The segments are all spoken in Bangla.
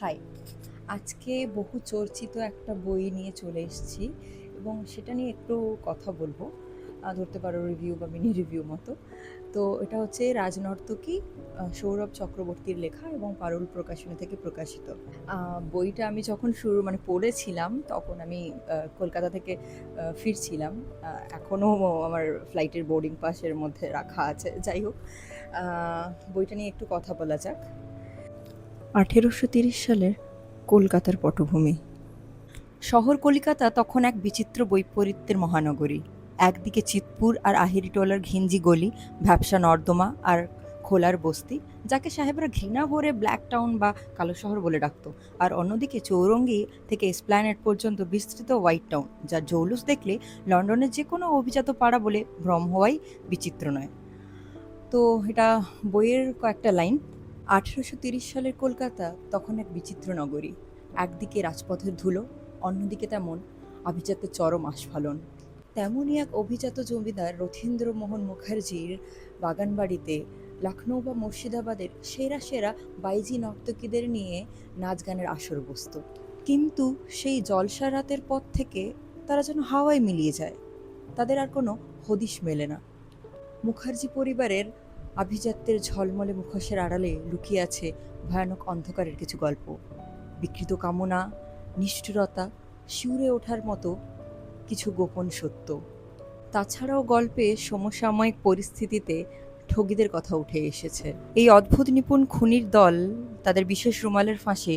হাই, আজকে বহু চর্চিত একটা বই নিয়ে চলে এসেছি এবং সেটা নিয়ে একটু কথা বলবো। ধরতে পারো রিভিউ বা মিনি রিভিউ মতো। তো এটা হচ্ছে রাজনর্তকী, সৌরভ চক্রবর্তীর লেখা এবং পারুল প্রকাশনী থেকে প্রকাশিত। বইটা আমি যখন পড়েছিলাম তখন আমি কলকাতা থেকে ফিরছিলাম। এখনও আমার ফ্লাইটের বোর্ডিং পাসের মধ্যে রাখা আছে। যাই হোক, বইটা নিয়ে একটু কথা বলা যাক। 1830 সালের কলকাতার পটভূমি। শহর কলিকাতা তখন এক বিচিত্র বৈপরীত্যের মহানগরী। একদিকে চিতপুর আর আহিরিটোলার ঘিঞ্জি গলি, ভ্যাপসা নর্দমা আর খোলার বস্তি, যাকে সাহেবরা ঘৃণা ভরে ব্ল্যাক টাউন বা কালো শহর বলে ডাকত। আর অন্যদিকে চৌরঙ্গি থেকে এসপ্ল্যানেড পর্যন্ত বিস্তৃত হোয়াইট টাউন, যার জৌলুস দেখলে লন্ডনের যে কোনো অভিজাত পাড়া বলে ভ্রম হওয়াই বিচিত্র নয়। তো এটা বইয়ের কয়েকটা লাইন। 1830 সালের কলকাতা তখন এক বিচিত্র নগরী। একদিকে রাজপথের ধুলো, অন্যদিকে তেমন আভিজাত্যের চরম আস্ফালন। তেমনই এক অভিজাত জমিদার রথীন্দ্রমোহন মুখার্জির বাগানবাড়িতে লখনৌ বা মুর্শিদাবাদের সেরা সেরা বাইজি নর্তকীদের নিয়ে নাচ গানের আসর বসত। কিন্তু সেই জলসা রাতের পর থেকে তারা যেন হাওয়ায় মিলিয়ে যায়। তাদের আর কোনো হদিশ মেলে না। মুখার্জি পরিবারের আভিজাত্যের ঝলমলে মুখোশের আড়ালে লুকিয়ে আছে ভয়ানক অন্ধকারের কিছু গল্প, বিকৃত কামনা, নিষ্ঠুরতা, শিউরে ওঠার মতো কিছু গোপন সত্য। তাছাড়াও গল্পে সমসাময়িক পরিস্থিতিতে ঠগীদের কথা উঠে এসেছে। এই অদ্ভুত নিপুণ খুনির দল তাদের বিশেষ রুমালের ফাঁসে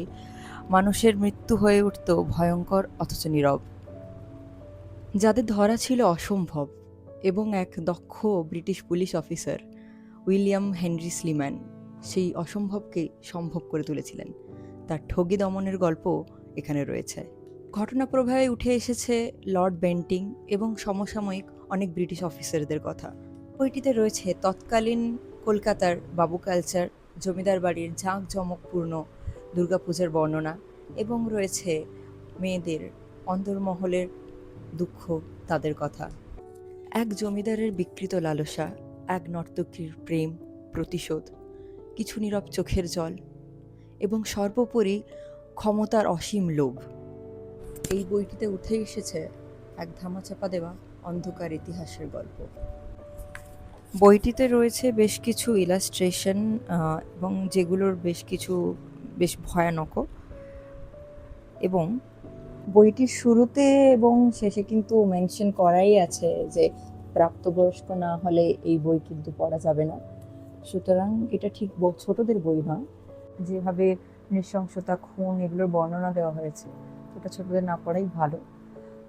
মানুষের মৃত্যু হয়ে উঠত ভয়ঙ্কর অথচ নীরব। যাদের ধরা ছিল অসম্ভব, এবং এক দক্ষ British police officer William Henry Sleeman সেই অসম্ভবকে সম্ভব করে তুলেছিলেন। তার ঠগী দমনের গল্প এখানে রয়েছে। ঘটনা প্রবাহে উঠে এসেছে লর্ড বেন্টিং এবং সমসাময়িক অনেক ব্রিটিশ অফিসারদের কথা। বইটিতে রয়েছে তৎকালীন কলকাতার বাবু কালচার, জমিদার বাড়ির জাঁকজমকপূর্ণ দুর্গাপূজার বর্ণনা, এবং রয়েছে মেয়েদের অন্দরমহলের দুঃখ, তাদের কথা। এক জমিদারের বিকৃত লালসা, এক নর্তকীর প্রেম, প্রতিশোধ, কিছু নীরব চোখের জল, এবং সর্বোপরি ক্ষমতার অসীম লোভ। এই বইটিতে উঠে এসেছে এক ধামাচাপা দেওয়া অন্ধকার ইতিহাসের গল্প। বইটিতে রয়েছে বেশ কিছু ইলাস্ট্রেশন, এবং যেগুলোর বেশ ভয়ানকও। এবং বইটির শুরুতে এবং শেষে কিন্তু মেনশন করাই আছে যে প্রাপ্তবয়স্ক না হলে এই বই কিন্তু পড়া যাবে না। সুতরাং এটা ঠিক ছোটদের বই নয়। যেভাবে নৃশংসতা, খুন এগুলোর বর্ণনা দেওয়া হয়েছে, এটা ছোটদের না পড়াই ভালো।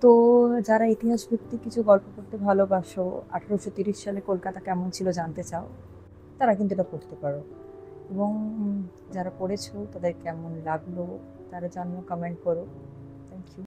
তো যারা ইতিহাস ভিত্তিক কিছু গল্প পড়তে ভালোবাসো, 1830 সালে কলকাতা কেমন ছিল জানতে চাও, তারা কিন্তু এটা পড়তে পারো। এবং যারা পড়েছো তাদের কেমন লাগলো তারা জানিও, কমেন্ট করো। Thank you.